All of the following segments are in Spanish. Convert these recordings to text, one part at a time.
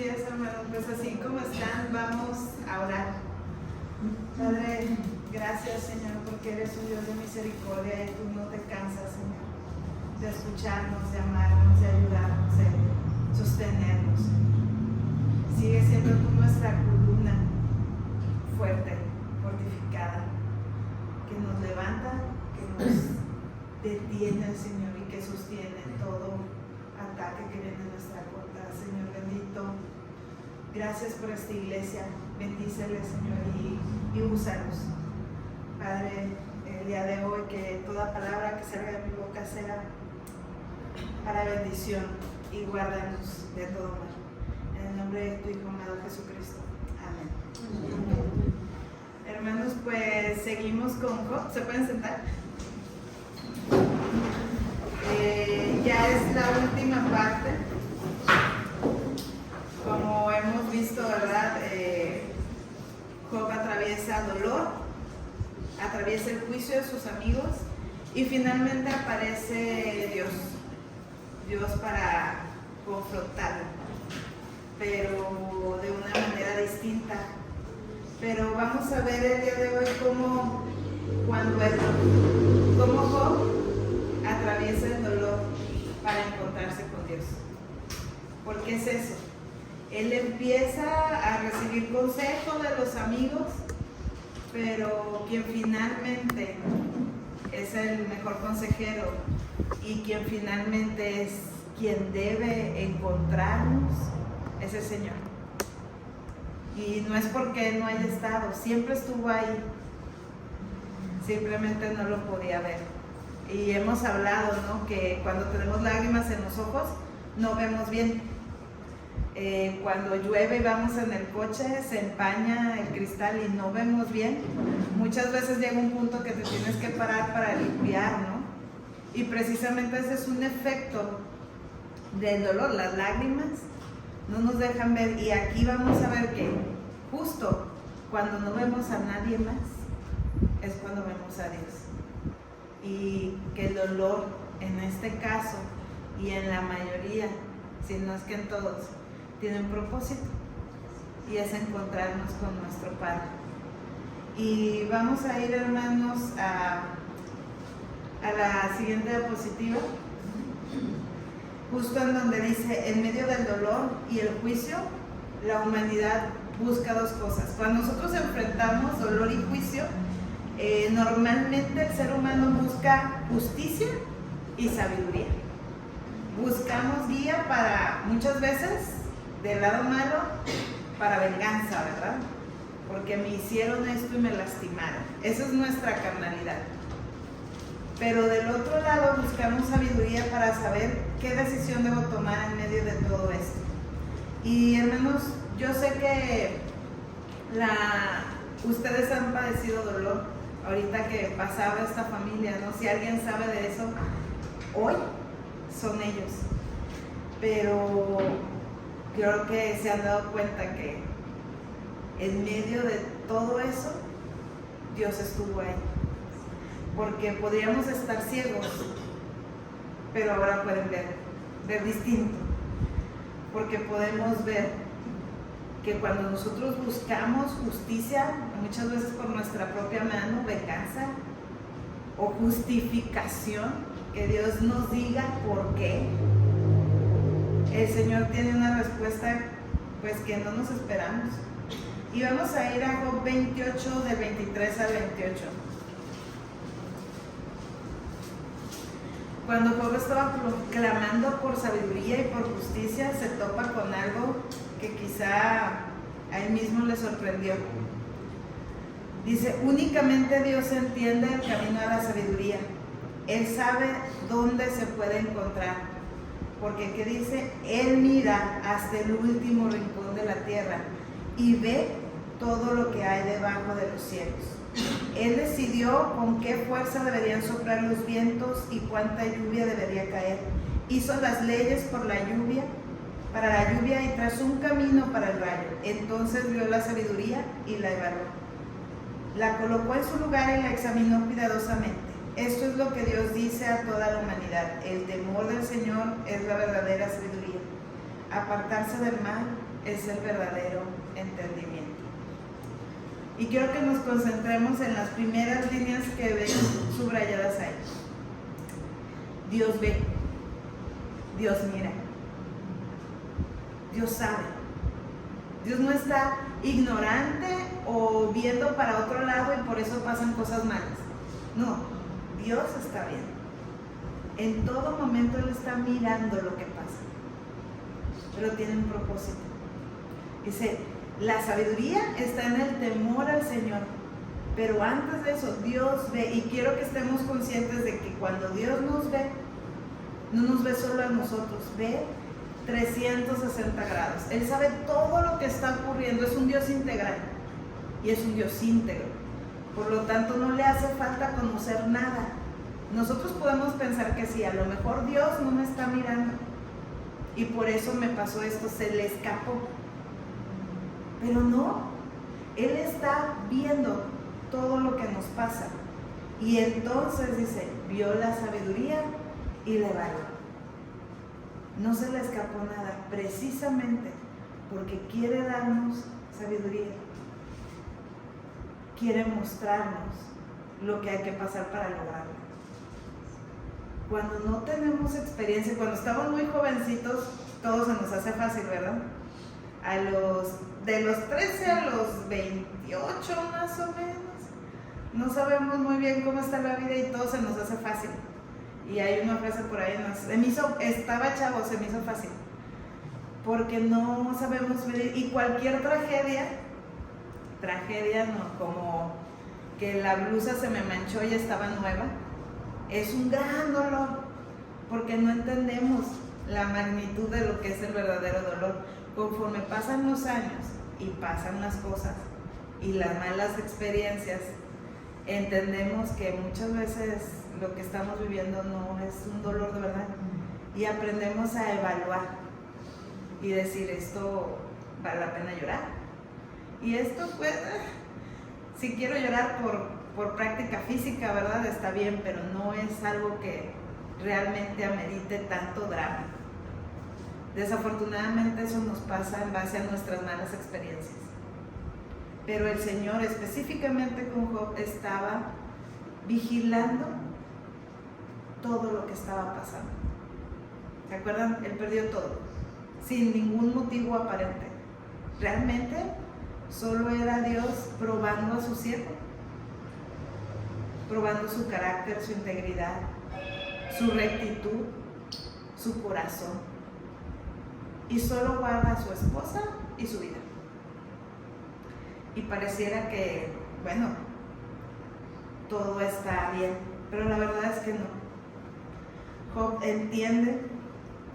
días, hermanos. Pues así como están, vamos a orar. Padre, gracias, Señor, porque eres un Dios de misericordia y tú no te cansas, Señor, de escucharnos, de amarnos, de ayudarnos, de sostenernos. Sigue siendo tú nuestra columna fuerte, fortificada, que nos levanta, que nos detiene, Señor, y que sostiene todo ataque que viene en nuestra contra. Señor bendito, gracias por esta iglesia. Bendícele, Señor, y úsanos. Padre, el día de hoy, que toda palabra que salga de mi boca sea para bendición, y guárdanos de todo mal. En el nombre de tu Hijo amado Jesucristo. Amén. Amén. Hermanos, pues seguimos con Job. ¿Se pueden sentar? Ya es la última parte. Como hemos visto, ¿verdad? Job atraviesa dolor, atraviesa el juicio de sus amigos y finalmente aparece Dios para confrontarlo, pero de una manera distinta. Pero vamos a ver el día de hoy cómo Job atraviesa el dolor para encontrarse con Dios. ¿Por qué es eso? Él empieza a recibir consejo de los amigos, pero quien finalmente es el mejor consejero y quien finalmente es quien debe encontrarnos es el Señor. Y no es porque Él no haya estado, siempre estuvo ahí, simplemente no lo podía ver. Y hemos hablado, ¿no?, que cuando tenemos lágrimas en los ojos no vemos bien. Cuando llueve y vamos en el coche, se empaña el cristal y no vemos bien. Muchas veces llega un punto que te tienes que parar para limpiar, ¿no? Y precisamente ese es un efecto del dolor. Las lágrimas no nos dejan ver, y aquí vamos a ver que justo cuando no vemos a nadie más es cuando vemos a Dios. Y que el dolor en este caso y en la mayoría, si no es que en todos, tiene un propósito, y es encontrarnos con nuestro Padre. Y vamos a ir, hermanos, a la siguiente diapositiva, justo en donde dice: en medio del dolor y el juicio, la humanidad busca dos cosas. Cuando nosotros enfrentamos dolor y juicio, normalmente el ser humano busca justicia y sabiduría. Buscamos guía para, muchas veces, del lado malo, para venganza, ¿verdad? Porque me hicieron esto y me lastimaron. Esa es nuestra carnalidad. Pero del otro lado buscamos sabiduría para saber qué decisión debo tomar en medio de todo esto. Y hermanos, yo sé que ustedes han padecido dolor ahorita que pasaba esta familia, ¿no? Si alguien sabe de eso, hoy son ellos. Pero creo que se han dado cuenta que en medio de todo eso, Dios estuvo ahí. Porque podríamos estar ciegos, pero ahora pueden ver distinto. Porque podemos ver que cuando nosotros buscamos justicia, muchas veces por nuestra propia mano, venganza o justificación, que Dios nos diga por qué, el Señor tiene una respuesta pues que no nos esperamos. Y vamos a ir a Job 28, del 23 al 28. Cuando Job estaba clamando por sabiduría y por justicia, se topa con algo que quizá a él mismo le sorprendió. Dice: únicamente Dios entiende el camino a la sabiduría. Él sabe dónde se puede encontrar. Porque ¿qué dice? Él mira hasta el último rincón de la tierra y ve todo lo que hay debajo de los cielos. Él decidió con qué fuerza deberían soplar los vientos y cuánta lluvia debería caer. Hizo las leyes para la lluvia y trazó un camino para el rayo. Entonces vio la sabiduría y la evaluó. La colocó en su lugar y la examinó cuidadosamente. Esto es lo que Dios dice a toda la humanidad: el temor del Señor es la verdadera sabiduría. Apartarse del mal es el verdadero entendimiento. Y quiero que nos concentremos en las primeras líneas que ven subrayadas ahí. Dios ve, Dios mira, Dios sabe. Dios no está ignorante o viendo para otro lado y por eso pasan cosas malas. No, Dios está viendo. En todo momento Él está mirando lo que pasa, pero tiene un propósito. Dice, la sabiduría está en el temor al Señor, pero antes de eso Dios ve, y quiero que estemos conscientes de que cuando Dios nos ve, no nos ve solo a nosotros, ve 360 grados. Él sabe todo lo que está ocurriendo, es un Dios integral y es un Dios íntegro. Por lo tanto, no le hace falta conocer nada. Nosotros podemos pensar que sí, a lo mejor Dios no me está mirando y por eso me pasó esto, se le escapó. Pero no, Él está viendo todo lo que nos pasa. Y entonces dice, vio la sabiduría y la evaluó. No se le escapó nada, precisamente porque quiere darnos sabiduría. Quiere mostrarnos lo que hay que pasar para lograrlo. Cuando no tenemos experiencia, cuando estamos muy jovencitos, todo se nos hace fácil, ¿verdad? De los 13 a los 28 más o menos, no sabemos muy bien cómo está la vida y todo se nos hace fácil. Y hay una frase por ahí, estaba chavo, se me hizo fácil, porque no sabemos medir, y cualquier tragedia no, como que la blusa se me manchó y estaba nueva, es un gran dolor, porque no entendemos la magnitud de lo que es el verdadero dolor. Conforme pasan los años y pasan las cosas y las malas experiencias, entendemos que muchas veces lo que estamos viviendo no es un dolor de verdad, y aprendemos a evaluar y decir, esto vale la pena llorar, y esto pues, si quiero llorar por práctica física, ¿verdad? Está bien, pero no es algo que realmente amerite tanto drama. Desafortunadamente eso nos pasa en base a nuestras malas experiencias. Pero el Señor, específicamente con Job, estaba vigilando todo lo que estaba pasando. ¿Se acuerdan? Él perdió todo, sin ningún motivo aparente. Realmente solo era Dios probando a su siervo, probando su carácter, su integridad, su rectitud, su corazón. Y solo guarda a su esposa y su vida. Y pareciera que, bueno, todo está bien, pero la verdad es que no. Job entiende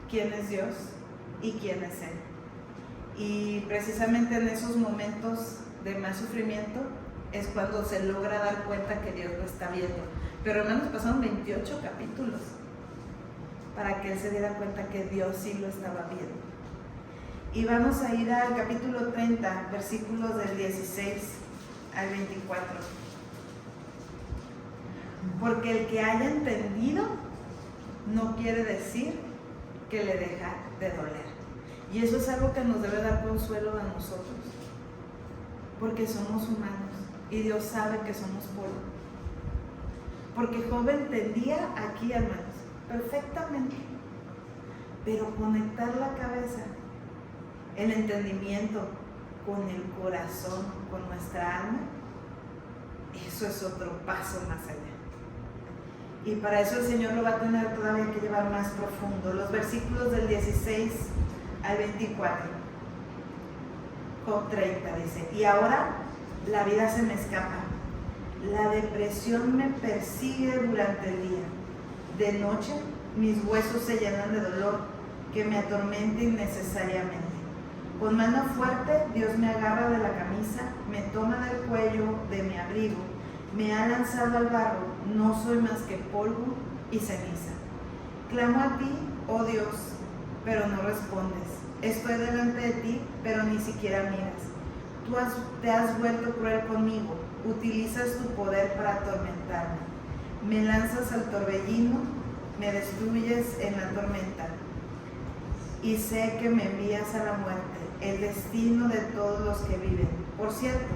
quién es Dios y quién es Él. Y precisamente en esos momentos de más sufrimiento es cuando se logra dar cuenta que Dios lo está viendo. Pero hermanos, pasaron 28 capítulos para que él se diera cuenta que Dios sí lo estaba viendo. Y vamos a ir al capítulo 30, versículos del 16 al 24. Porque el que haya entendido no quiere decir que le deja de doler. Y eso es algo que nos debe dar consuelo a nosotros, porque somos humanos y Dios sabe que somos polvo. Porque Job entendía aquí, hermanos, perfectamente, pero conectar la cabeza, el entendimiento con el corazón, con nuestra alma, eso es otro paso más allá. Y para eso el Señor lo va a tener todavía que llevar más profundo. Los versículos del 16 al 24. Job 30 dice: y ahora la vida se me escapa, la depresión me persigue durante el día, de noche mis huesos se llenan de dolor que me atormenta innecesariamente. Con mano fuerte Dios me agarra de la camisa, me toma del cuello de mi abrigo, me ha lanzado al barro, no soy más que polvo y ceniza. Clamo a ti, oh Dios, pero no respondes. Estoy delante de ti, pero ni siquiera miras. Tú te has vuelto cruel conmigo, utilizas tu poder para atormentarme. Me lanzas al torbellino, me destruyes en la tormenta, y sé que me envías a la muerte. el destino de todos los que viven. Por cierto,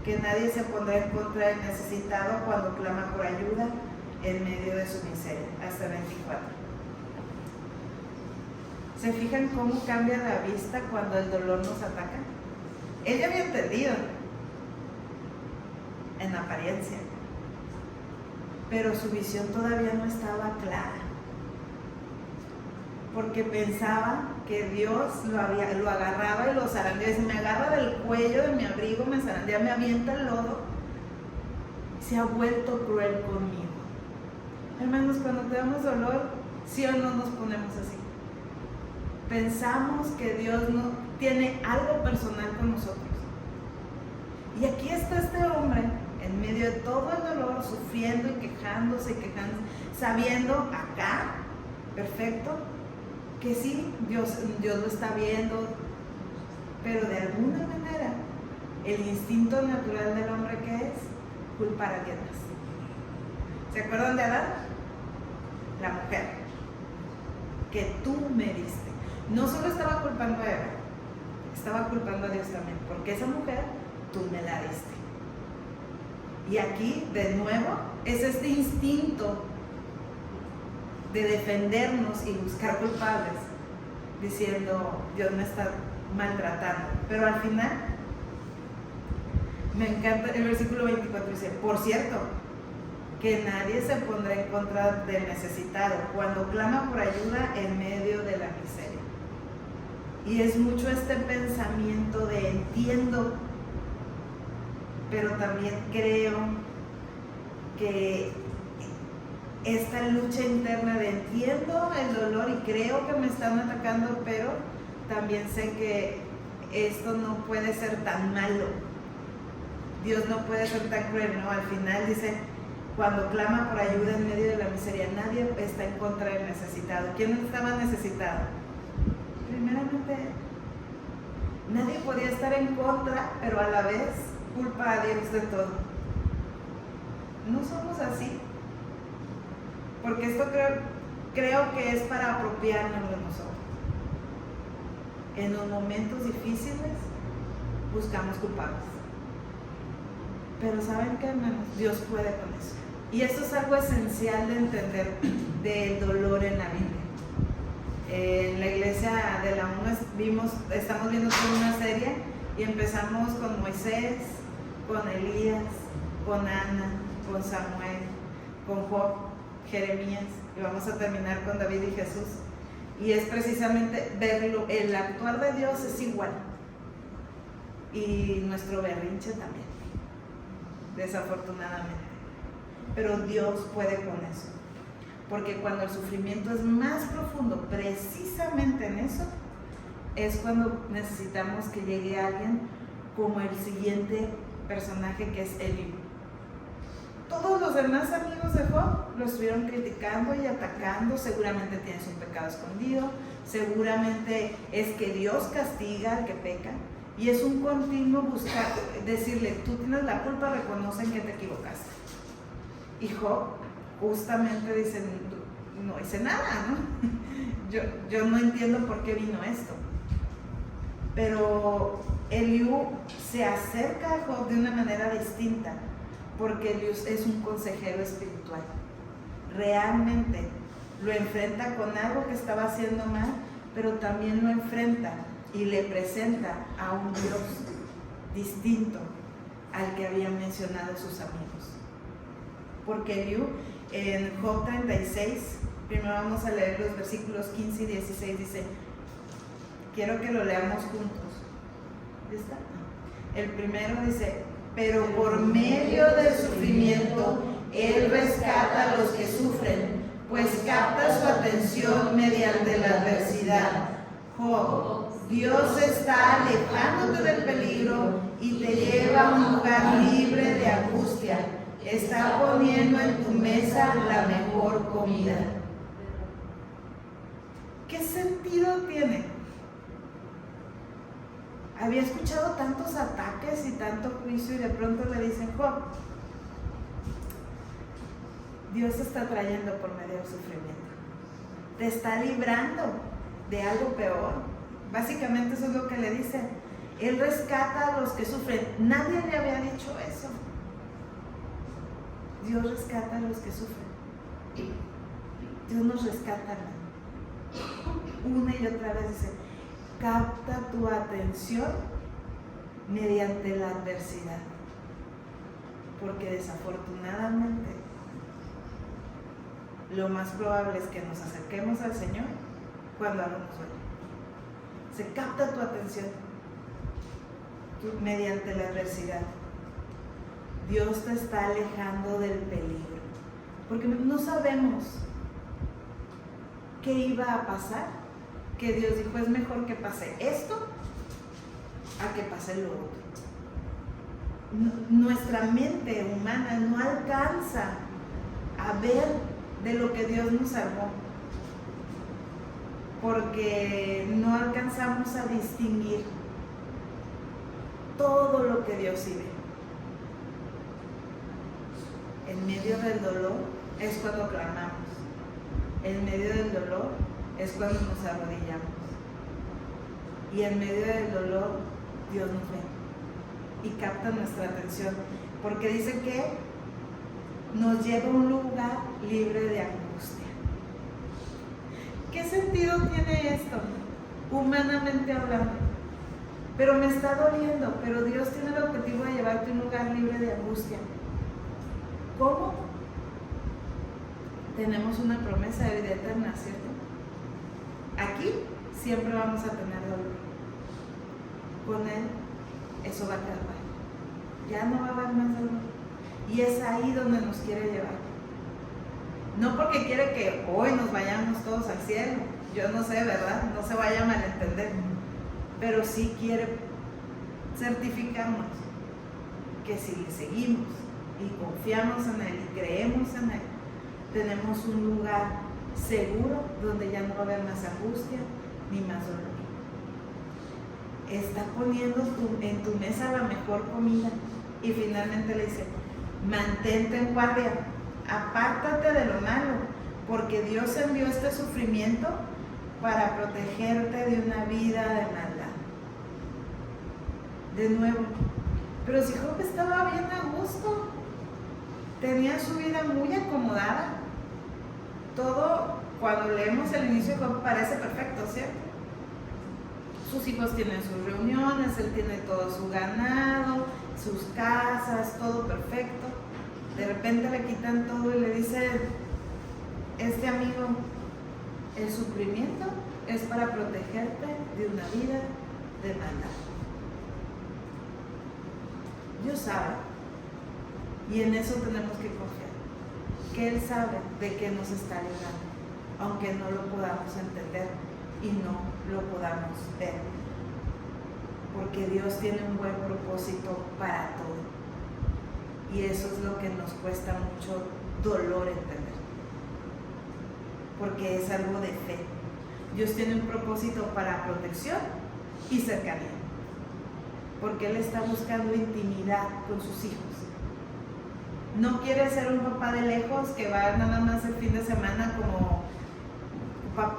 que nadie se pondrá en contra del necesitado cuando clama por ayuda en medio de su miseria. Hasta 24. ¿Se fijan cómo cambia la vista cuando el dolor nos ataca? Él ya había entendido, en apariencia, pero su visión todavía no estaba clara, porque pensaba que Dios lo agarraba y lo zarandeaba. Se me agarra del cuello de mi abrigo, me zarandea, me avienta el lodo. Se ha vuelto cruel conmigo. Hermanos, cuando tenemos dolor, ¿sí o no nos ponemos así? Pensamos que Dios no tiene algo personal con nosotros. Y aquí está este hombre, en medio de todo el dolor, sufriendo y quejándose, sabiendo acá, perfecto, que sí, Dios lo está viendo, pero de alguna manera, el instinto natural del hombre, ¿qué es? Culpar a alguien más. ¿Se acuerdan de Adán? La mujer, que tú me diste. No solo estaba culpando a Eva, estaba culpando a Dios también, porque esa mujer tú me la diste. Y aquí, de nuevo, es este instinto de defendernos y buscar culpables, diciendo, Dios me está maltratando. Pero al final, me encanta el versículo 24, dice, por cierto, que nadie se pondrá en contra del necesitado cuando clama por ayuda en medio de la miseria. Y es mucho este pensamiento de entiendo, pero también creo que esta lucha interna de entiendo el dolor y creo que me están atacando, pero también sé que esto no puede ser tan malo. Dios no puede ser tan cruel, ¿no? Al final dice, cuando clama por ayuda en medio de la miseria, nadie está en contra del necesitado. ¿Quién estaba necesitado? Primeramente, nadie podía estar en contra, pero a la vez culpa a Dios de todo. No somos así, porque esto creo que es para apropiarnos de nosotros. En los momentos difíciles buscamos culpables, pero ¿saben qué, hermanos? Dios puede con eso. Y esto es algo esencial de entender del dolor en la Biblia. En la iglesia de la UNO estamos viendo toda una serie y empezamos con Moisés, con Elías, con Ana, con Samuel, con Job, Jeremías, y vamos a terminar con David y Jesús. Y es precisamente verlo, el actuar de Dios es igual, y nuestro berrinche también, desafortunadamente. Pero Dios puede con eso, porque cuando el sufrimiento es más profundo, precisamente en eso, es cuando necesitamos que llegue alguien como el siguiente personaje, que es Eliú. Todos los demás amigos de Job lo estuvieron criticando y atacando. Seguramente tienes un pecado escondido, seguramente es que Dios castiga al que peca, y es un continuo buscar, decirle, tú tienes la culpa, reconocen que te equivocaste. Y Job justamente dice, no hice nada, ¿no? Yo no entiendo por qué vino esto. Pero Eliú se acerca a Job de una manera distinta, porque Eliú es un consejero espiritual. Realmente lo enfrenta con algo que estaba haciendo mal, pero también lo enfrenta y le presenta a un Dios distinto al que habían mencionado sus amigos. Porque Eliú, en Job 36, primero vamos a leer los versículos 15 y 16, dice, quiero que lo leamos juntos. ¿Está? El primero dice, pero por medio del sufrimiento, Él rescata a los que sufren, pues capta su atención mediante la adversidad. Job, Dios está alejándote del peligro y te lleva a un lugar libre de angustia. Está poniendo en tu mesa la mejor comida. ¿Qué sentido tiene? Había escuchado tantos ataques y tanto juicio, y de pronto le dicen, Job, Dios te está trayendo por medio del sufrimiento, te está librando de algo peor, Básicamente eso es lo que le dice. Él rescata a los que sufren. Nadie le había dicho eso. Dios rescata a los que sufren. Dios nos rescata. Una y otra vez dice, capta tu atención mediante la adversidad. Porque desafortunadamente lo más probable es que nos acerquemos al Señor cuando algo nos duele. Se capta tu atención mediante la adversidad. Dios te está alejando del peligro, porque no sabemos qué iba a pasar, que Dios dijo, es mejor que pase esto a que pase lo otro. Nuestra mente humana no alcanza a ver de lo que Dios nos salvó, porque no alcanzamos a distinguir todo lo que Dios sí ve. En medio del dolor es cuando clamamos, en medio del dolor es cuando nos arrodillamos, y en medio del dolor Dios nos ve y capta nuestra atención, porque dice que nos lleva a un lugar libre de angustia. ¿Qué sentido tiene esto? Humanamente hablando. Pero me está doliendo, pero Dios tiene el objetivo de llevarte a un lugar libre de angustia. ¿Cómo? Tenemos una promesa de vida eterna, ¿cierto? Aquí siempre vamos a tener dolor. Con Él, eso va a acabar. Ya no va a haber más dolor. Y es ahí donde nos quiere llevar. No porque quiere que hoy nos vayamos todos al cielo. Yo no sé, ¿verdad? No se vaya a malentender. Pero sí quiere certificarnos que si le seguimos y confiamos en Él y creemos en Él, tenemos un lugar seguro donde ya no va a haber más angustia ni más dolor. Está poniendo en tu mesa la mejor comida y finalmente le dice, mantente en guardia, apártate de lo malo, porque Dios envió este sufrimiento para protegerte de una vida de maldad. De nuevo, pero si Job estaba bien a gusto, tenía su vida muy acomodada, todo, cuando leemos el inicio de Job parece perfecto, ¿cierto? Sus hijos tienen sus reuniones, él tiene todo su ganado, sus casas, todo perfecto. De repente le quitan todo y le dice, este amigo, el sufrimiento es para protegerte de una vida de maldad. Dios sabe, y en eso tenemos que confiar, que Él sabe de qué nos está librando, aunque no lo podamos entender y no lo podamos ver, porque Dios tiene un buen propósito para todo, y eso es lo que nos cuesta mucho dolor entender, porque es algo de fe. Dios tiene un propósito para protección y cercanía, porque Él está buscando intimidad con sus hijos. No quiere ser un papá de lejos que va nada más el fin de semana como...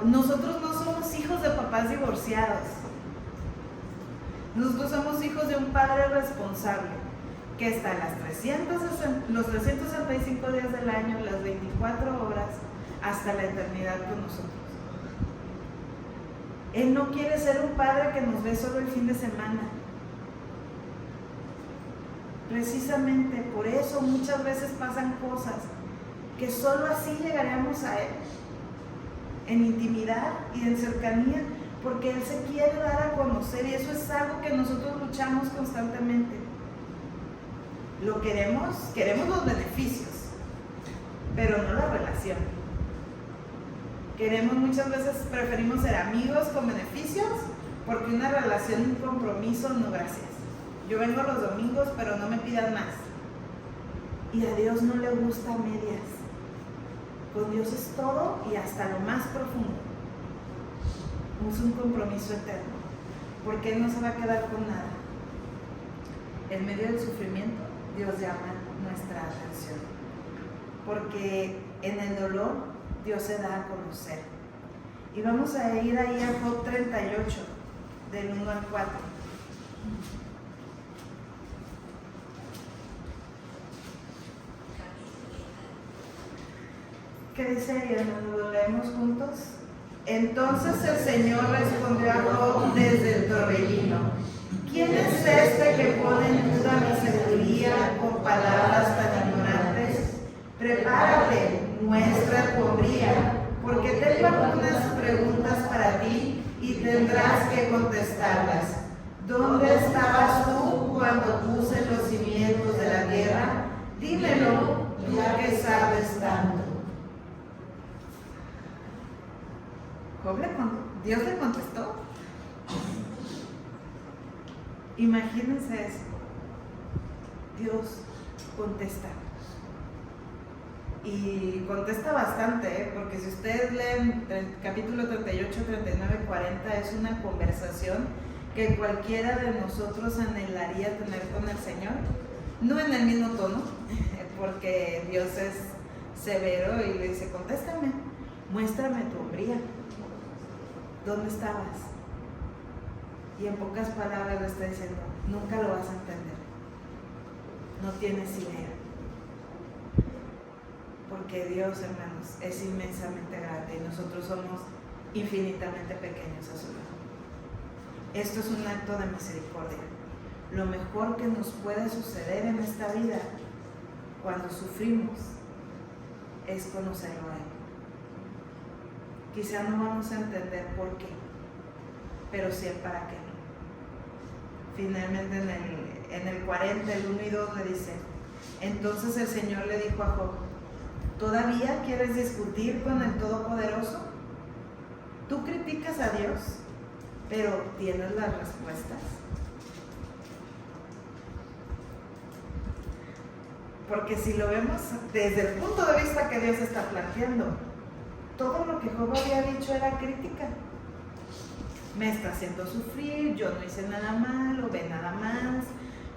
Nosotros no somos hijos de papás divorciados. Nosotros somos hijos de un padre responsable que está los 365 días del año, las 24 horas, hasta la eternidad con nosotros. Él no quiere ser un padre que nos ve solo el fin de semana. Precisamente por eso muchas veces pasan cosas que solo así llegaremos a Él, en intimidad y en cercanía, porque Él se quiere dar a conocer, y eso es algo que nosotros luchamos constantemente. Lo queremos los beneficios, pero no la relación. Muchas veces preferimos ser amigos con beneficios, porque una relación y un compromiso, no, gracias. Yo vengo los domingos, pero no me pidan más. Y a Dios no le gusta medias. Con Dios es todo y hasta lo más profundo. Es un compromiso eterno, porque Él no se va a quedar con nada. En medio del sufrimiento, Dios llama nuestra atención, porque en el dolor Dios se da a conocer. Y vamos a ir ahí a Job 38. del 1 al 4. ¿Qué dice ahí, hermano? ¿Lo leemos juntos? Entonces el Señor respondió a Job desde el torbellino: ¿Quién es este que pone en duda mi sabiduría con palabras tan ignorantes? Prepárate, muestra tu hombría, porque tengo algunas preguntas para ti y tendrás que contestarlas. ¿Dónde estabas tú cuando puse los cimientos de la tierra? Dímelo, ya que sabes tanto. Dios le contestó. Imagínense eso. Dios contesta. Y contesta bastante, porque si ustedes leen el capítulo 38, 39, 40, es una conversación que cualquiera de nosotros anhelaría tener con el Señor. No en el mismo tono, porque Dios es severo y le dice: contéstame, muéstrame tu hombría. ¿Dónde estabas? Y en pocas palabras le está diciendo: nunca lo vas a entender. No tienes idea. Porque Dios, hermanos, es inmensamente grande y nosotros somos infinitamente pequeños a su lado. Esto es un acto de misericordia. Lo mejor que nos puede suceder en esta vida cuando sufrimos es conocerlo a Él. Quizá no vamos a entender por qué, pero sí el para qué. Finalmente en el 40, el 1 y 2 le dice: entonces el Señor le dijo a Job: ¿todavía quieres discutir con el Todopoderoso? Tú criticas a Dios, pero ¿tienes las respuestas? Porque si lo vemos desde el punto de vista que Dios está planteando, todo lo que Job había dicho era crítica. Me está haciendo sufrir, yo no hice nada malo, ve nada más,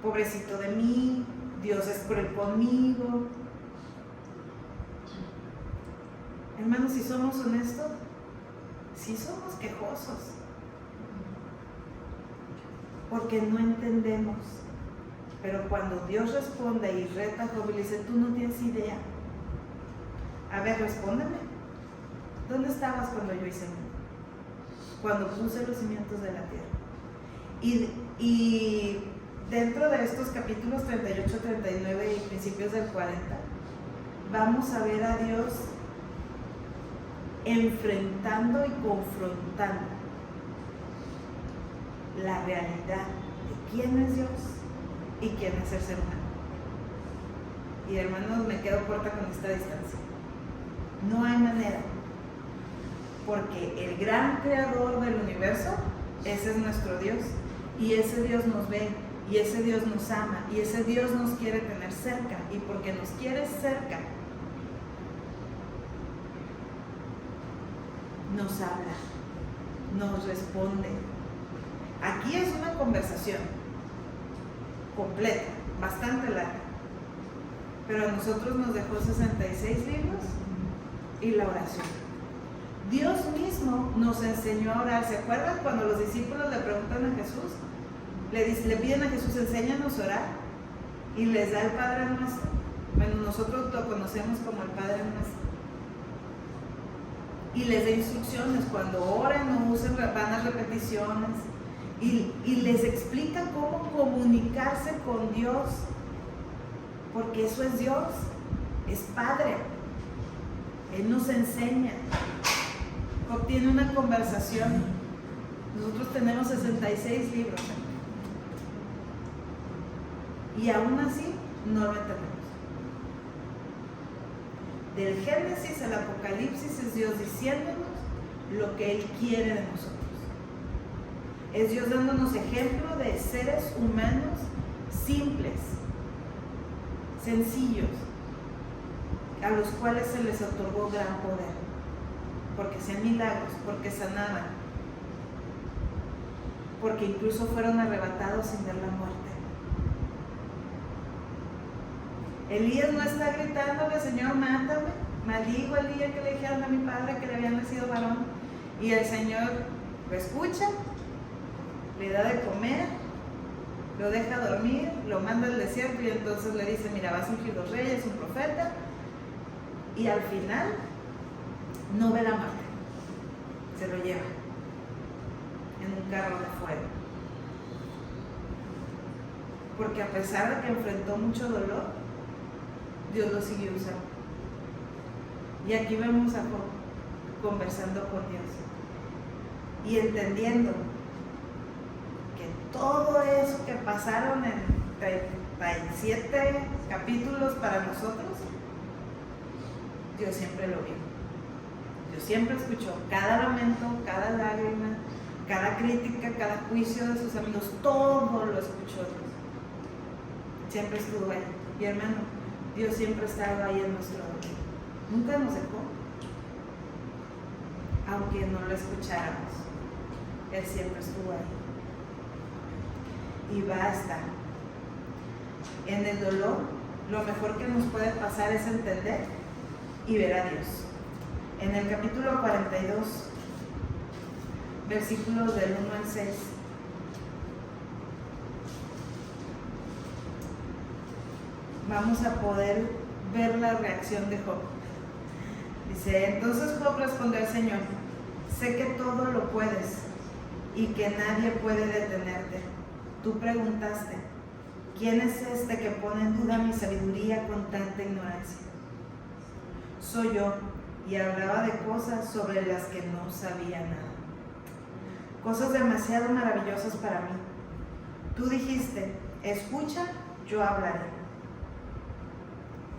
pobrecito de mí, Dios es cruel conmigo. Hermanos, si somos honestos, sí somos quejosos, porque no entendemos. Pero cuando Dios responde y reta a Job y le dice: tú no tienes idea. A ver, respóndeme. ¿Dónde estabas cuando yo hice mundo? Cuando puse los cimientos de la tierra. Y dentro de estos capítulos 38, 39 y principios del 40, vamos a ver a Dios enfrentando y confrontando la realidad de quién es Dios y quién es el ser humano. Y hermanos, me quedo corta con esta distancia. No hay manera, porque el gran creador del universo, ese es nuestro Dios, y ese Dios nos ve, y ese Dios nos ama, y ese Dios nos quiere tener cerca, y porque nos quiere cerca, nos habla, nos responde. Aquí es una conversación completa, bastante larga, pero a nosotros nos dejó 66 libros y la oración. Dios mismo nos enseñó a orar. ¿Se acuerdan cuando los discípulos le preguntan a Jesús? Le piden a Jesús: enséñanos a orar, y les da el Padre Nuestro. Bueno, nosotros lo conocemos como el Padre Nuestro. Y les da instrucciones: cuando oren no usen vanas repeticiones, y les explica cómo comunicarse con Dios, porque eso es Dios, es Padre. Él nos enseña, obtiene una conversación. Nosotros tenemos 66 libros y aún así no lo entendemos. Del Génesis al Apocalipsis es Dios diciéndonos lo que Él quiere de nosotros. Es Dios dándonos ejemplo de seres humanos simples, sencillos, a los cuales se les otorgó gran poder, porque hacían milagros, porque sanaban, porque incluso fueron arrebatados sin ver la muerte. Elías no está gritándole: Señor, mátame. Maldigo el día que le dijeron a mi padre que le había nacido varón. Y el Señor lo escucha le da de comer, lo deja dormir, lo manda al desierto y entonces le dice, mira, vas a ungir los reyes, un profeta, y al final no ve la muerte, se lo lleva en un carro de fuego. Porque a pesar de que enfrentó mucho dolor, Dios lo siguió usando. Y aquí vemos a Job conversando con Dios y entendiendo que todo eso que pasaron en 37 capítulos para nosotros, Dios siempre lo vio. Dios siempre escuchó cada lamento, cada lágrima, cada crítica, cada juicio de sus amigos, todo lo escuchó Dios. Siempre estuvo ahí. Y hermano, Dios siempre ha estado ahí en nuestro dolor. Nunca nos dejó, aunque no lo escucháramos. Él siempre estuvo ahí. Y va a estar. En el dolor, lo mejor que nos puede pasar es entender y ver a Dios. En el capítulo 42, versículos del 1 al 6. Vamos a poder ver la reacción de Job. Dice, entonces Job respondió al Señor, sé que todo lo puedes y que nadie puede detenerte. Tú preguntaste, ¿quién es este que pone en duda mi sabiduría con tanta ignorancia? Soy yo, y hablaba de cosas sobre las que no sabía nada. Cosas demasiado maravillosas para mí. Tú dijiste, escucha, yo hablaré.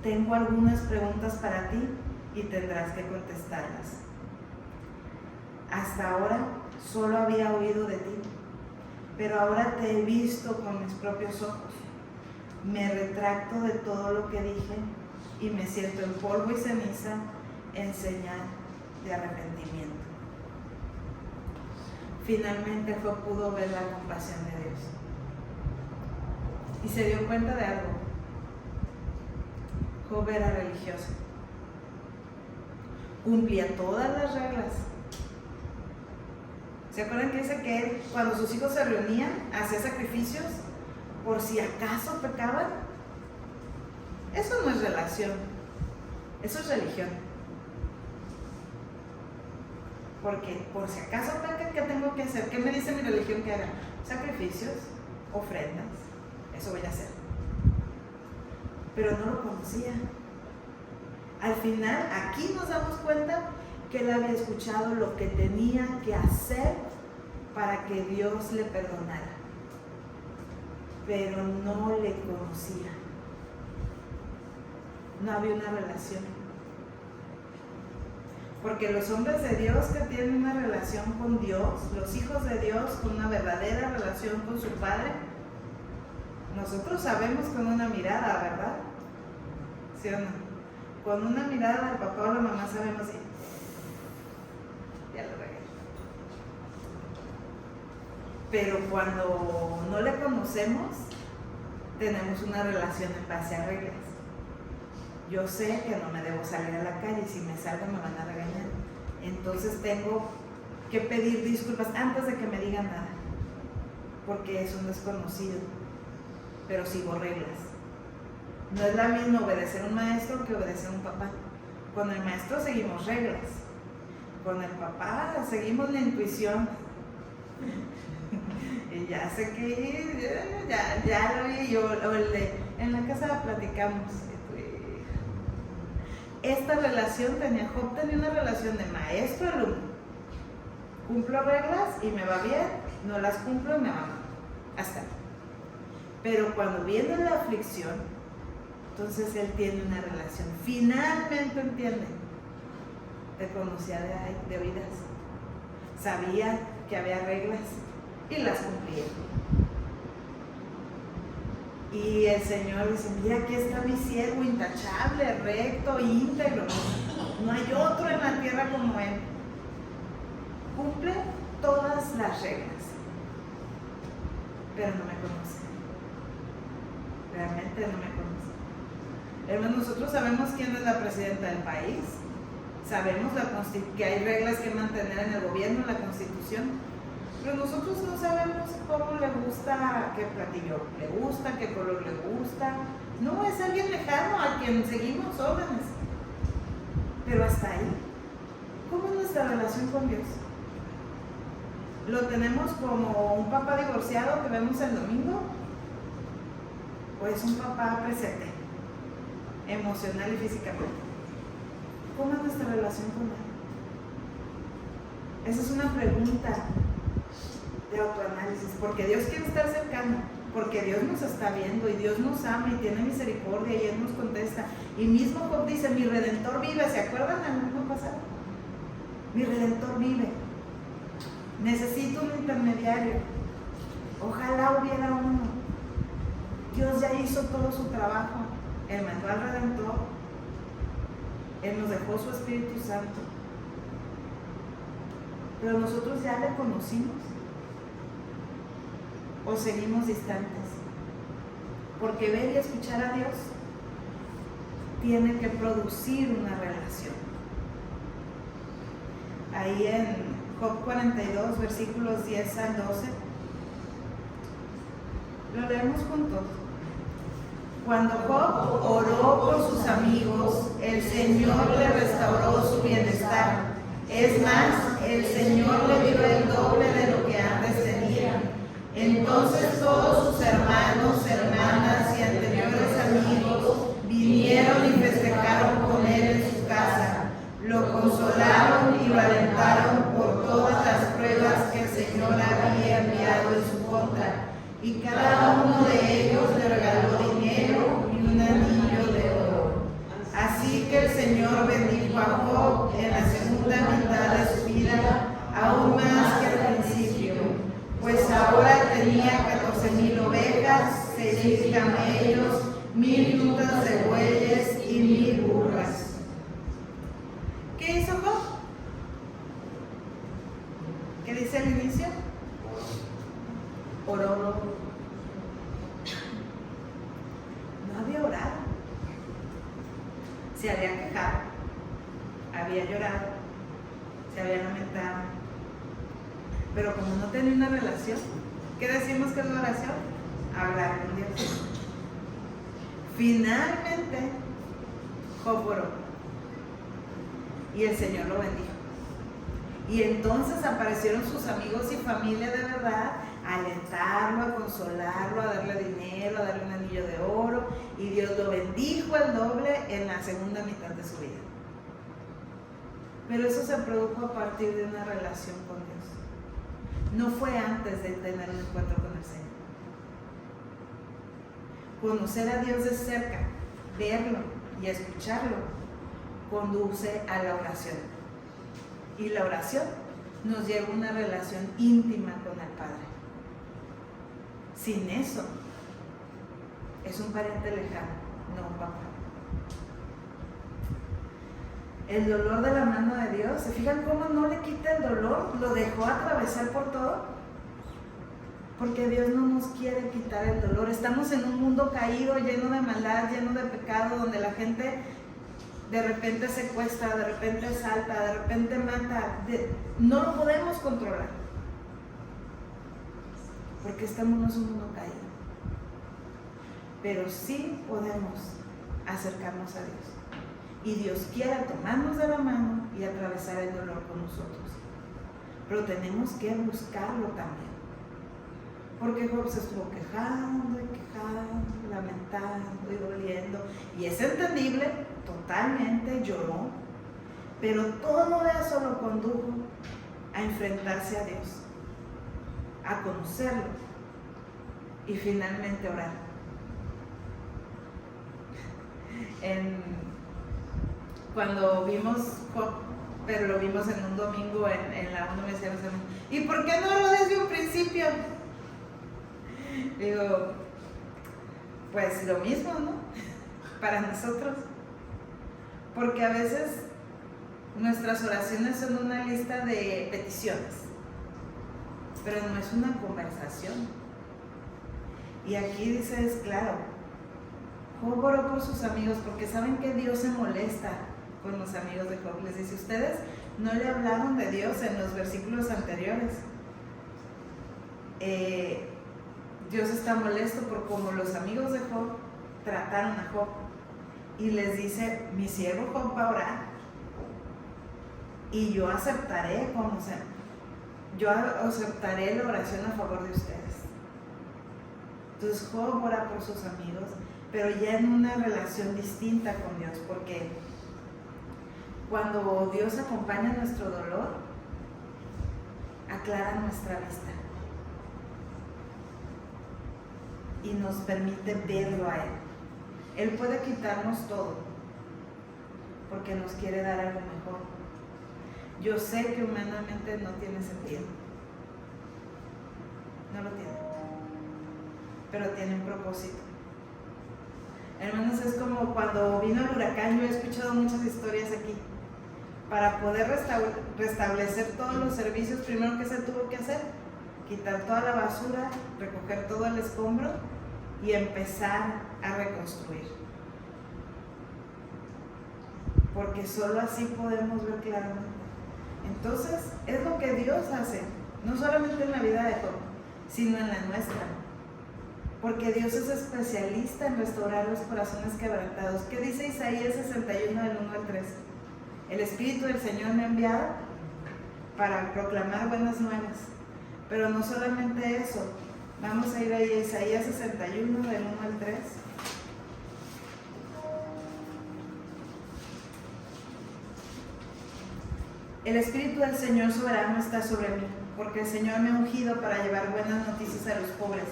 Tengo algunas preguntas para ti y tendrás que contestarlas. Hasta ahora solo había oído de ti, pero ahora te he visto con mis propios ojos. Me retracto de todo lo que dije y me siento en polvo y ceniza en señal de arrepentimiento. Finalmente Job pudo ver la compasión de Dios y se dio cuenta de algo. Job era religioso, cumplía todas las reglas. ¿Se acuerdan que dice que él, cuando sus hijos se reunían, hacía sacrificios por si acaso pecaban? Eso no es relación, eso es religión. Porque por si acaso pecan, ¿qué tengo que hacer? ¿Qué me dice mi religión que haga? Sacrificios, ofrendas, eso voy a hacer. Pero no lo conocía. Al final, aquí nos damos cuenta que él había escuchado lo que tenía que hacer para que Dios le perdonara, pero no le conocía. No había una relación. Porque los hombres de Dios que tienen una relación con Dios, los hijos de Dios con una verdadera relación con su Padre, nosotros sabemos con una mirada, ¿verdad? ¿Sí o no? Con una mirada del papá o la mamá sabemos y ya lo regué. Pero cuando no le conocemos, tenemos una relación en base a reglas. Yo sé que no me debo salir a la calle y si me salgo me van a regañar. Entonces tengo que pedir disculpas antes de que me digan nada, porque es un desconocido, pero sigo reglas. No es la misma obedecer a un maestro que obedecer a un papá. Con el maestro seguimos reglas, con el papá seguimos la intuición. Y ya sé que ir, ya lo vi, en la casa platicamos. Esta relación Job tenía una relación de maestro-alumno. Cumplo reglas y me va bien, no las cumplo y me va mal. Hasta ahí. Pero cuando viene la aflicción, entonces él tiene una relación. Finalmente entiende. Te conocía de oídas. Sabía que había reglas y las cumplía. Y el Señor dice, mira, aquí está mi siervo intachable, recto, íntegro. No hay otro en la tierra como él. Cumple todas las reglas, pero no me conoce. Realmente no me conoce. Hermanos, nosotros sabemos quién es la presidenta del país. Sabemos que hay reglas que mantener en el gobierno, en la Constitución. Pero nosotros no sabemos cómo le gusta, qué platillo le gusta, qué color le gusta. No, es alguien lejano a quien seguimos órdenes. Pero hasta ahí, ¿cómo es nuestra relación con Dios? ¿Lo tenemos como un papá divorciado que vemos el domingo? ¿O es un papá presente, emocional y físicamente? ¿Cómo es nuestra relación con Él? Esa es una pregunta de autoanálisis, porque Dios quiere estar cercano, porque Dios nos está viendo y Dios nos ama y tiene misericordia y Él nos contesta. Y mismo Job dice, mi Redentor vive. ¿Se acuerdan del mismo pasado? Mi Redentor vive. Necesito un intermediario. Ojalá hubiera uno. Dios ya hizo todo su trabajo. Él mandó al Redentor. Él nos dejó su Espíritu Santo. Pero nosotros ya le conocimos. ¿O seguimos distantes? Porque ver y escuchar a Dios tiene que producir una relación. Ahí en Job 42, versículos 10 al 12, lo leemos juntos. Cuando Job oró por sus amigos, el Señor le restauró su bienestar. Es más, el Señor le dio el doble de lo que antes tenía. Entonces todos sus hermanos, hermanas y anteriores amigos vinieron y festejaron con él en su casa. Lo consolaron y lo alentaron por todas las pruebas que el Señor había enviado en su contra. Y cada uno de ellos le regaló dinero y un anillo de oro. Así que el Señor bendijo a Job en la segunda mitad de su vida, aún más que al principio, pues ahora tenía 14,000 ovejas, 6,000 camellos, 1,000 yutas de bueyes y 1,000 burras. ¿Qué hizo Job? ¿Qué dice al inicio? Oró. No había orado. Se había quejado, había llorado, se había lamentado. Pero como no tenía una relación, ¿qué decimos que es la oración? Hablar con Dios. Finalmente, Job oró. Y el Señor lo bendijo. Y entonces aparecieron sus amigos y familia de verdad a alentarlo, a consolarlo, a darle dinero, a darle un anillo de oro. Y Dios lo bendijo el doble en la segunda mitad de su vida. Pero eso se produjo a partir de una relación con Dios. No fue antes de tener un encuentro con el Señor. Conocer a Dios de cerca, verlo y escucharlo, conduce a la oración. Y la oración nos lleva a una relación íntima con el Padre. Sin eso, es un pariente lejano, no un papá. El dolor de la mano de Dios, ¿se fijan cómo no le quita el dolor? Lo dejó atravesar por todo. Porque Dios no nos quiere quitar el dolor. Estamos en un mundo caído, lleno de maldad, lleno de pecado, donde la gente de repente secuestra, de repente salta, de repente mata. No lo podemos controlar. Porque estamos en un mundo caído. Pero sí podemos acercarnos a Dios. Y Dios quiere tomarnos de la mano y atravesar el dolor con nosotros. Pero tenemos que buscarlo también. Porque Job se estuvo quejando, lamentando y doliendo. Y es entendible, totalmente lloró. Pero todo eso lo condujo a enfrentarse a Dios, a conocerlo y finalmente orar. Cuando vimos Job, pero lo vimos en un domingo en la universidad, ¿y por qué no lo desde un principio? Digo, pues lo mismo, ¿no? Para nosotros. Porque a veces nuestras oraciones son una lista de peticiones, pero no es una conversación. Y aquí dices, claro, Job oró por sus amigos porque saben que Dios se molesta con los amigos de Job. Les dice, ustedes no le hablaron de Dios en los versículos anteriores. Dios está molesto por cómo los amigos de Job trataron a Job. Y les dice, mi siervo Job va a orar y yo aceptaré yo aceptaré la oración a favor de ustedes. Entonces Job ora por sus amigos, pero ya en una relación distinta con Dios, porque cuando Dios acompaña nuestro dolor, aclara nuestra vista y nos permite verlo a Él. Él puede quitarnos todo porque nos quiere dar algo mejor. Yo sé que humanamente no tiene sentido, no lo tiene, pero tiene un propósito. Hermanos, es como cuando vino el huracán. Yo he escuchado muchas historias aquí. Para poder restablecer todos los servicios, primero que se tuvo que hacer, quitar toda la basura, recoger todo el escombro y empezar a reconstruir. Porque solo así podemos ver claramente. Entonces, es lo que Dios hace, no solamente en la vida de Job, sino en la nuestra. Porque Dios es especialista en restaurar los corazones quebrantados. ¿Qué dice Isaías 61 del 1 al 3? El Espíritu del Señor me ha enviado para proclamar buenas nuevas. Pero no solamente eso. Vamos a ir ahí a Isaías 61 del 1 al 3. El Espíritu del Señor soberano está sobre mí, porque el Señor me ha ungido para llevar buenas noticias a los pobres.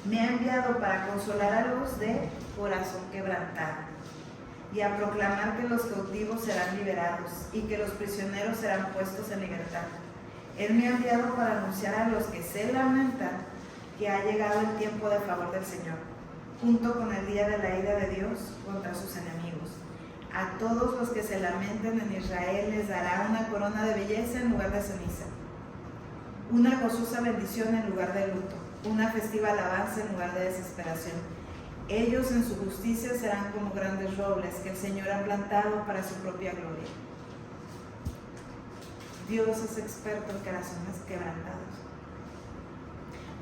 Me ha enviado para consolar a los de corazón quebrantado y a proclamar que los cautivos serán liberados y que los prisioneros serán puestos en libertad. Él me ha enviado para anunciar a los que se lamentan que ha llegado el tiempo de favor del Señor, junto con el día de la ira de Dios contra sus enemigos. A todos los que se lamenten en Israel les dará una corona de belleza en lugar de ceniza, una gozosa bendición en lugar de luto, una festiva alabanza en lugar de desesperación. Ellos en su justicia serán como grandes robles que el Señor ha plantado para su propia gloria. Dios es experto en corazones quebrantados.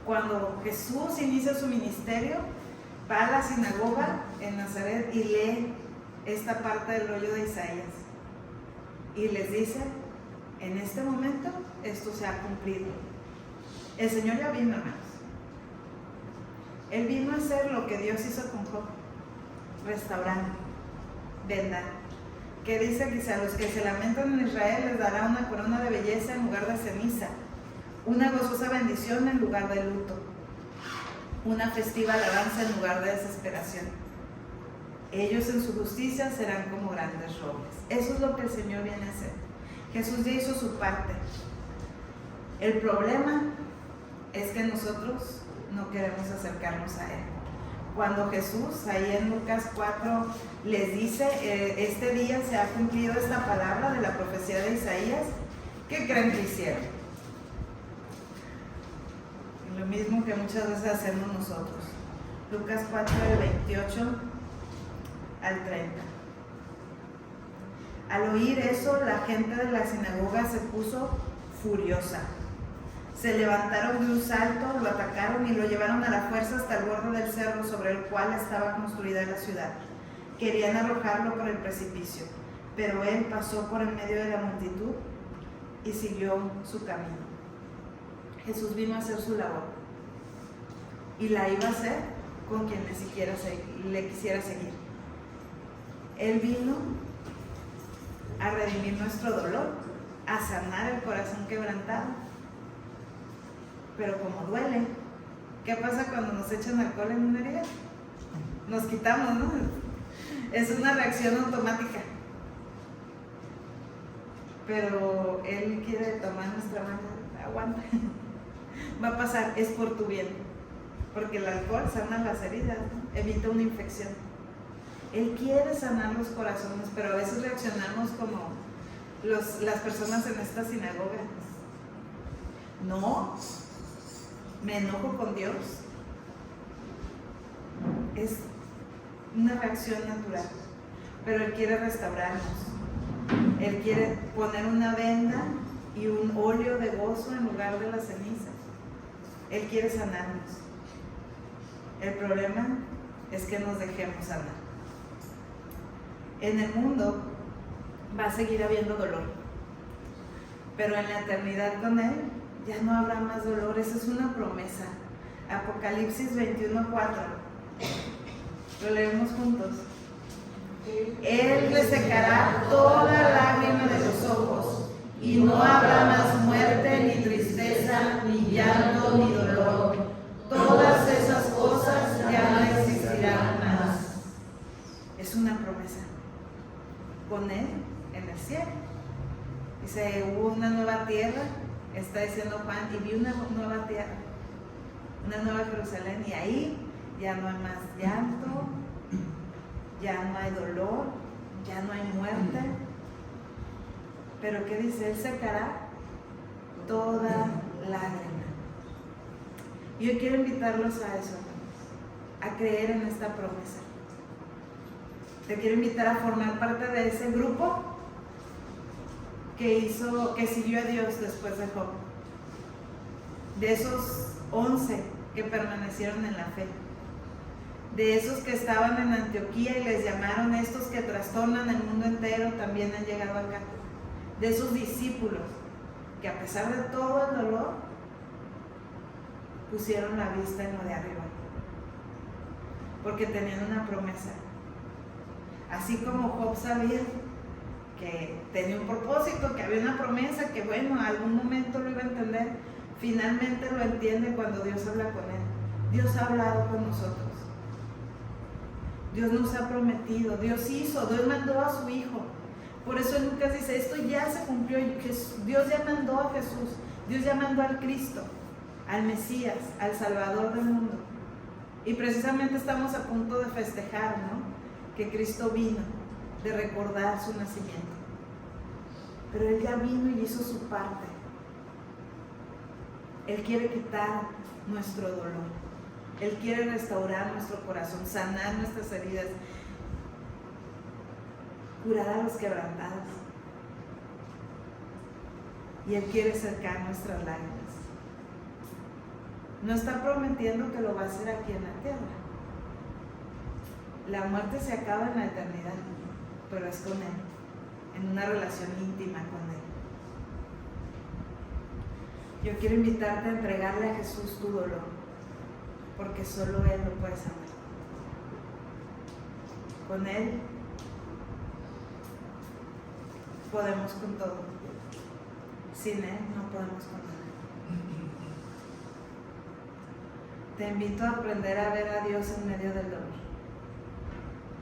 Cuando Jesús inicia su ministerio, va a la sinagoga en Nazaret y lee esta parte del rollo de Isaías y les dice, en este momento esto se ha cumplido. El Señor ya vino, hermanos. Él vino a hacer lo que Dios hizo con Job, restaurar, vendar. Que dice que a los que se lamentan en Israel les dará una corona de belleza en lugar de ceniza, una gozosa bendición en lugar de luto, una festiva alabanza en lugar de desesperación. Ellos en su justicia serán como grandes robles. Eso es lo que el Señor viene a hacer. Jesús ya hizo su parte. El problema es que nosotros no queremos acercarnos a Él. Cuando Jesús, ahí en Lucas 4, les dice, este día se ha cumplido esta palabra de la profecía de Isaías, ¿qué creen que hicieron? Lo mismo que muchas veces hacemos nosotros. Lucas 4, del 28 al 30. Al oír eso, la gente de la sinagoga se puso furiosa. Se levantaron de un salto, lo atacaron y lo llevaron a la fuerza hasta el borde del cerro sobre el cual estaba construida la ciudad. Querían arrojarlo por el precipicio, pero él pasó por en medio de la multitud y siguió su camino. Jesús vino a hacer su labor y la iba a hacer con quien le quisiera seguir. Él vino a redimir nuestro dolor, a sanar el corazón quebrantado. Pero como duele, ¿qué pasa cuando nos echan alcohol en una herida? Nos quitamos, ¿no? Es una reacción automática. Pero Él quiere tomar nuestra mano. Aguanta. Va a pasar, es por tu bien. Porque el alcohol sana las heridas, ¿no? Evita una infección. Él quiere sanar los corazones, pero a veces reaccionamos como las personas en esta sinagoga. No, me enojo con Dios. Es una reacción natural, pero Él quiere restaurarnos. Él quiere poner una venda y un óleo de gozo en lugar de la ceniza. Él quiere sanarnos. El problema es que nos dejemos sanar. En el mundo va a seguir habiendo dolor, pero en la eternidad con Él ya no habrá más dolor. Esa es una promesa. Apocalipsis 21:4. Lo leemos juntos. Él le secará toda lágrima de los ojos, y no habrá más muerte, ni tristeza, ni llanto, ni dolor. Todas esas cosas ya no existirán más. Es una promesa. Con Él en el cielo. Dice, hubo una nueva tierra, está diciendo Juan, y vi una nueva tierra, una nueva Jerusalén, y ahí ya no hay más llanto, ya no hay dolor, ya no hay muerte. Pero ¿qué dice? Él secará toda lágrima. Y yo quiero invitarlos a eso, a creer en esta promesa. Te quiero invitar a formar parte de ese grupo que siguió a Dios después de Job. De esos 11 que permanecieron en la fe. De esos que estaban en Antioquía y les llamaron estos que trastornan el mundo entero, también han llegado acá. De esos discípulos que a pesar de todo el dolor, pusieron la vista en lo de arriba. Porque tenían una promesa. Así como Job sabía que tenía un propósito, que había una promesa, que bueno, algún momento lo iba a entender, finalmente lo entiende cuando Dios habla con él. Dios ha hablado con nosotros. Dios nos ha prometido, Dios hizo, Dios mandó a su Hijo. Por eso Lucas dice, esto ya se cumplió, Dios ya mandó a Jesús, Dios ya mandó al Cristo, al Mesías, al Salvador del mundo. Y precisamente estamos a punto de festejar, ¿no? Que Cristo vino, de recordar su nacimiento. Pero Él ya vino y hizo su parte. Él quiere quitar nuestro dolor. Él quiere restaurar nuestro corazón, sanar nuestras heridas, curar a los quebrantados. Y Él quiere secar nuestras lágrimas. No está prometiendo que lo va a hacer aquí en la tierra. La muerte se acaba en la eternidad, pero es con Él, en una relación íntima con Él. Yo quiero invitarte a entregarle a Jesús tu dolor, porque solo Él lo puede sanar. Con Él podemos con todo. Sin Él no podemos con nada. Te invito a aprender a ver a Dios en medio del dolor,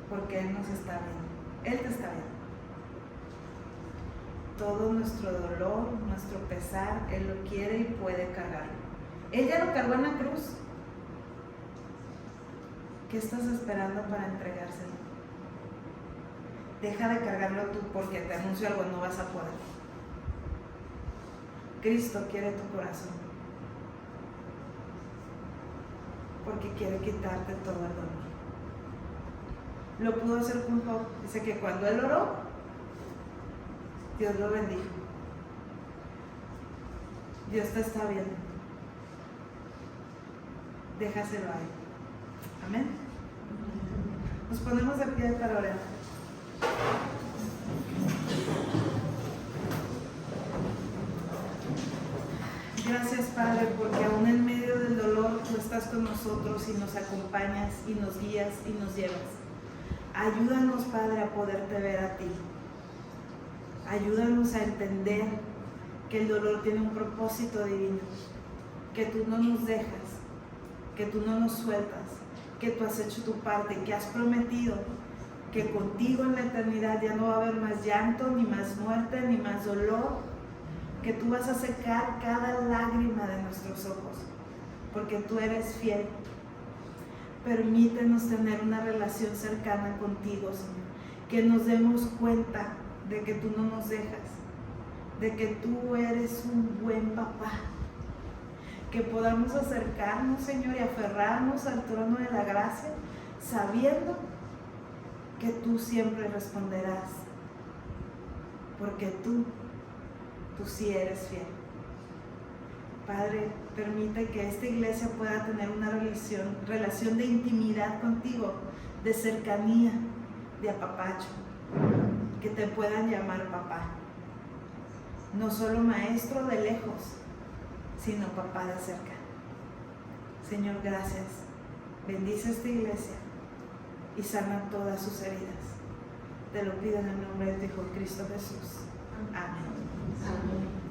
porque Él nos está viendo. Él te está viendo. Todo nuestro dolor, nuestro pesar, Él lo quiere y puede cargarlo. Él ya lo cargó en la cruz. ¿Qué estás esperando para entregárselo? Deja de cargarlo tú, porque te anuncio algo, no vas a poder. Cristo quiere tu corazón, porque quiere quitarte todo el dolor. Lo pudo hacer con Job. Dice que cuando él oró, Dios lo bendijo. Dios te está viendo. Déjaselo a Él. Amén. Nos ponemos de pie para orar. Gracias, Padre, porque aún en medio del dolor tú estás con nosotros y nos acompañas y nos guías y nos llevas. Ayúdanos, Padre, a poderte ver a ti. Ayúdanos a entender que el dolor tiene un propósito divino, que tú no nos dejas, que tú no nos sueltas, que tú has hecho tu parte, que has prometido que contigo en la eternidad ya no va a haber más llanto, ni más muerte, ni más dolor, que tú vas a secar cada lágrima de nuestros ojos, porque tú eres fiel. Permítenos tener una relación cercana contigo, Señor, que nos demos cuenta de que tú no nos dejas, de que tú eres un buen papá, que podamos acercarnos, Señor, y aferrarnos al trono de la gracia, sabiendo que tú siempre responderás, porque tú sí eres fiel. Padre, permite que esta iglesia pueda tener una relación de intimidad contigo, de cercanía, de apapacho, que te puedan llamar papá. No solo maestro de lejos, sino papá de cerca. Señor, gracias. Bendice esta iglesia y sana todas sus heridas. Te lo pido en el nombre de tu Hijo Cristo Jesús. Amén. Amén.